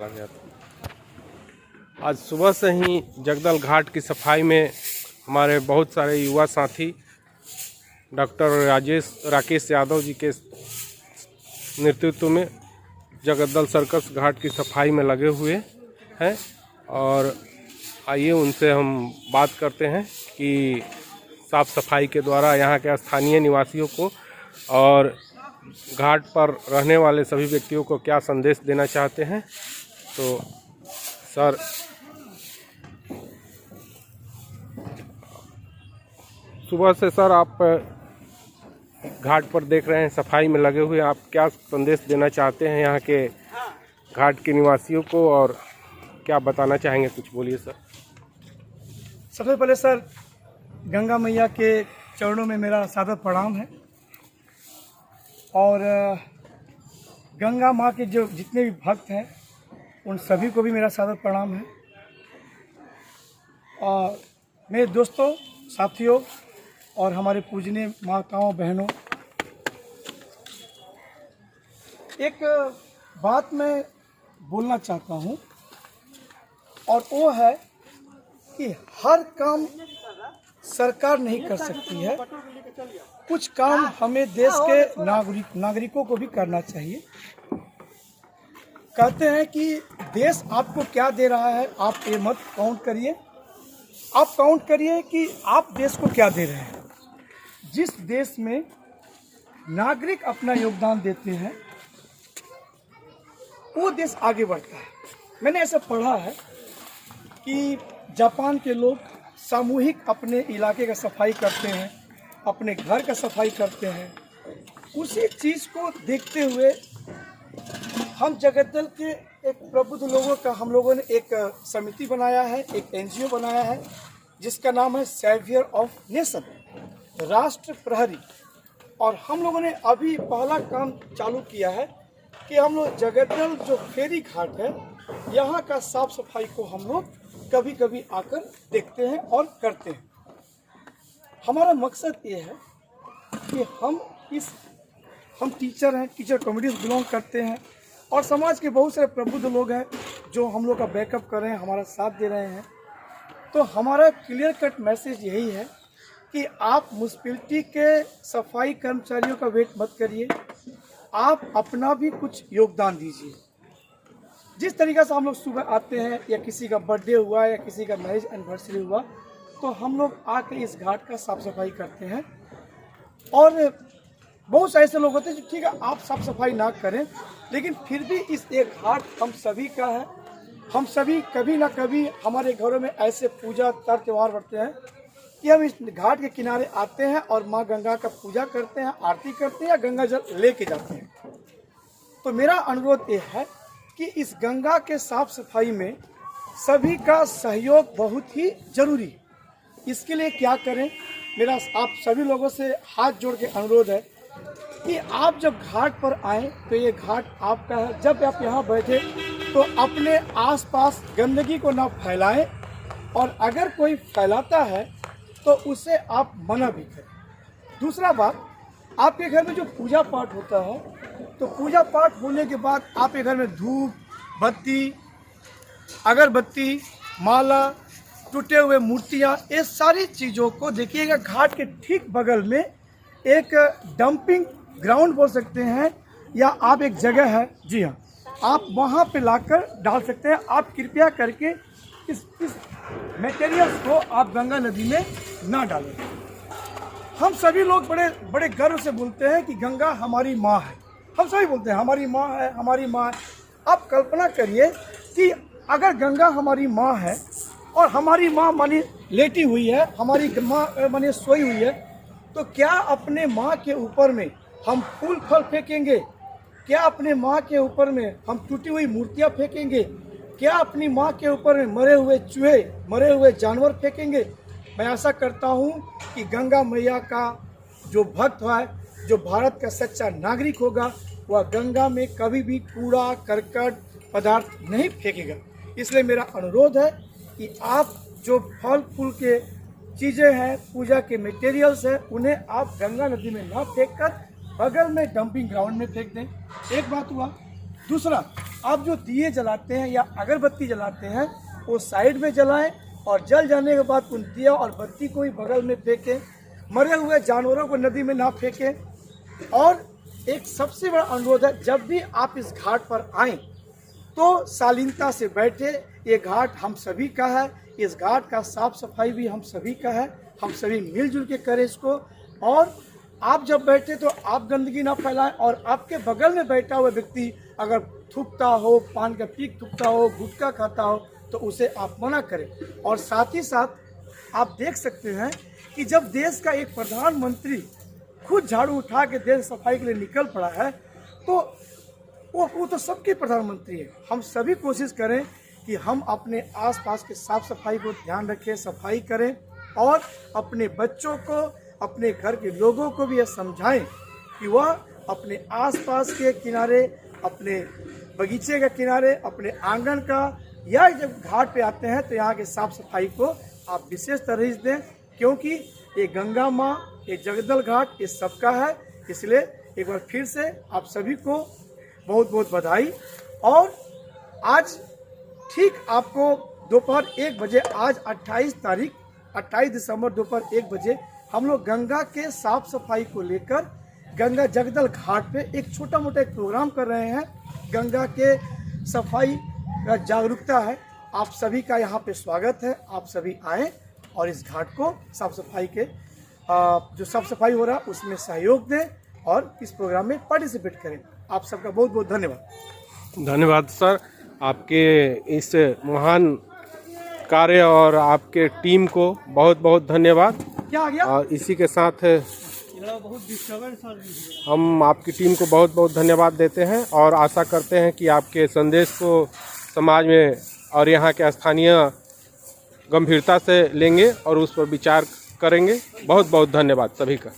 रोका गया था। आज सुबह से ही जगदल घाट की सफाई में हमारे बहुत सारे युवा साथी डॉक्टर राकेश यादव जी के नेतृत्व में जगदल सर्कस घाट की सफाई में लगे हुए हैं। और आइए उनसे हम बात करते हैं कि साफ सफाई के द्वारा यहाँ के स्थानीय निवासियों को और घाट पर रहने वाले सभी व्यक्तियों को क्या संदेश देना चाहते हैं। तो सर, सुबह से सर आप घाट पर देख रहे हैं, सफाई में लगे हुए, आप क्या संदेश देना चाहते हैं यहाँ के घाट के निवासियों को और क्या बताना चाहेंगे? कुछ बोलिए सर। सबसे पहले सर, गंगा मैया के चरणों में मेरा सादर प्रणाम है और गंगा माँ के जो जितने भी भक्त हैं उन सभी को भी मेरा सादर प्रणाम है। और मेरे दोस्तों, साथियों और हमारे पूजनीय माताओं बहनों, एक बात मैं बोलना चाहता हूँ और वो है कि हर काम सरकार नहीं कर सकती है, कुछ काम हमें देश के नागरिकों को भी करना चाहिए। कहते हैं कि देश आपको क्या दे रहा है आप ये मत काउंट करिए, आप काउंट करिए कि आप देश को क्या दे रहे हैं। जिस देश में नागरिक अपना योगदान देते हैं वो देश आगे बढ़ता है। मैंने ऐसा पढ़ा है कि जापान के लोग सामूहिक अपने इलाके का सफाई करते हैं, अपने घर का सफाई करते हैं। उसी चीज़ को देखते हुए हम जगदल के एक प्रबुद्ध लोगों का हम लोगों ने एक समिति बनाया है, एक एनजीओ बनाया है जिसका नाम है सेवियर ऑफ नेशन, राष्ट्र प्रहरी। और हम लोगों ने अभी पहला काम चालू किया है कि हम लोग जगदल जो फेरी घाट है यहाँ का साफ सफाई को हम लोग कभी कभी आकर देखते हैं और करते हैं। हमारा मकसद ये है कि हम टीचर हैं, टीचर कम्युनिटी से बिलोंग करते हैं और समाज के बहुत सारे प्रबुद्ध लोग हैं जो हम लोग का बैकअप कर रहे हैं, हमारा साथ दे रहे हैं। तो हमारा क्लियर कट मैसेज यही है कि आप म्युनिसिपैलिटी के सफाई कर्मचारियों का वेट मत करिए, आप अपना भी कुछ योगदान दीजिए। जिस तरीके से हम लोग सुबह आते हैं या किसी का बर्थडे हुआ या किसी का मैरिज एनिवर्सरी हुआ तो हम लोग आके इस घाट का साफ सफाई करते हैं। और बहुत से ऐसे लोग होते हैं जो ठीक है आप साफ सफाई ना करें, लेकिन फिर भी इस एक घाट हम सभी का है। हम सभी कभी ना कभी हमारे घरों में ऐसे पूजा तर त्यौहार बढ़ते हैं कि हम इस घाट के किनारे आते हैं और माँ गंगा का पूजा करते हैं, आरती करते हैं या गंगा जल लेके जाते हैं। तो मेरा अनुरोध ये है कि इस गंगा के साफ सफाई में सभी का सहयोग बहुत ही जरूरी है। इसके लिए क्या करें, मेरा आप सभी लोगों से हाथ जोड़ के अनुरोध है कि आप जब घाट पर आएँ तो ये घाट आपका है। जब आप यहाँ बैठे तो अपने आसपास गंदगी को ना फैलाएं और अगर कोई फैलाता है तो उसे आप मना भी करें। दूसरा बात, आपके घर में जो पूजा पाठ होता है तो पूजा पाठ होने के बाद आपके घर में धूप बत्ती, अगरबत्ती, माला, टूटे हुए मूर्तियाँ, ये सारी चीज़ों को देखिएगा। घाट के ठीक बगल में एक डंपिंग ग्राउंड बोल सकते हैं या आप एक जगह है, जी हाँ, आप वहाँ पे लाकर डाल सकते हैं। आप कृपया करके इस मटेरियल्स को आप गंगा नदी में ना डालें। हम सभी लोग बड़े बड़े गर्व से बोलते हैं कि गंगा हमारी माँ है। हम सभी बोलते हैं हमारी माँ है, हमारी माँ है। आप कल्पना करिए कि अगर गंगा हमारी माँ है और हमारी माँ माने लेटी हुई है, हमारी माँ माने सोई हुई है, तो क्या अपने माँ के ऊपर में हम फूल फल फेंकेंगे? क्या अपने माँ के ऊपर में हम टूटी हुई मूर्तियाँ फेंकेंगे? क्या अपनी माँ के ऊपर में मरे हुए चूहे, मरे हुए जानवर फेंकेंगे? मैं आशा करता हूँ कि गंगा मैया का जो भक्त है, जो भारत का सच्चा नागरिक होगा, वह गंगा में कभी भी कूड़ा करकट पदार्थ नहीं फेंकेगा। इसलिए मेरा अनुरोध है कि आप जो फल फूल के चीज़ें हैं, पूजा के मटेरियल्स हैं, उन्हें आप गंगा नदी में ना फेंक कर बगल में डंपिंग ग्राउंड में फेंक दें। एक बात हुआ। दूसरा, आप जो दिए जलाते हैं या अगरबत्ती जलाते हैं वो साइड में जलाएं और जल जाने के बाद उन दिया और बत्ती को ही बगल में फेंकें। मरे हुए जानवरों को नदी में ना फेंकें। और एक सबसे बड़ा अनुरोध है, जब भी आप इस घाट पर आएं तो शालीनता से बैठे। ये घाट हम सभी का है, इस घाट का साफ सफाई भी हम सभी का है, हम सभी मिलजुल के करें इसको। और आप जब बैठे तो आप गंदगी ना फैलाएं और आपके बगल में बैठा हुआ व्यक्ति अगर थूकता हो, पान का पीक थूकता हो, गुटखा खाता हो तो उसे आप मना करें। और साथ ही साथ आप देख सकते हैं कि जब देश का एक प्रधानमंत्री खुद झाड़ू उठा के देश सफाई के लिए निकल पड़ा है तो वो तो सबके प्रधानमंत्री है। हम सभी कोशिश करें कि हम अपने आसपास के साफ सफाई को ध्यान रखें, सफाई करें और अपने बच्चों को, अपने घर के लोगों को भी यह समझाएं कि वह अपने आसपास के किनारे, अपने बगीचे के किनारे, अपने आंगन का या जब घाट पे आते हैं तो यहाँ के साफ सफाई को आप विशेष तरजीह दें, क्योंकि ये गंगा माँ, ये जगदल घाट, ये सबका है। इसलिए एक बार फिर से आप सभी को बहुत बहुत बधाई। और आज ठीक आपको दोपहर 1 बजे, आज 28 दिसंबर दोपहर 1 बजे हम लोग गंगा के साफ सफाई को लेकर गंगा जगदल घाट पे एक छोटा मोटा एक प्रोग्राम कर रहे हैं। गंगा के सफाई का जागरूकता है, आप सभी का यहाँ पे स्वागत है। आप सभी आएँ और इस घाट को साफ सफाई के जो साफ सफाई हो रहा है उसमें सहयोग दें और इस प्रोग्राम में पार्टिसिपेट करें। आप सबका बहुत बहुत धन्यवाद। धन्यवाद सर, आपके इस महान कार्य और आपके टीम को बहुत बहुत धन्यवाद। क्या आ गया? और इसी के साथ हम आपकी टीम को बहुत बहुत धन्यवाद देते हैं और आशा करते हैं कि आपके संदेश को समाज में और यहाँ के स्थानीय गंभीरता से लेंगे और उस पर विचार करेंगे। बहुत बहुत धन्यवाद सभी का।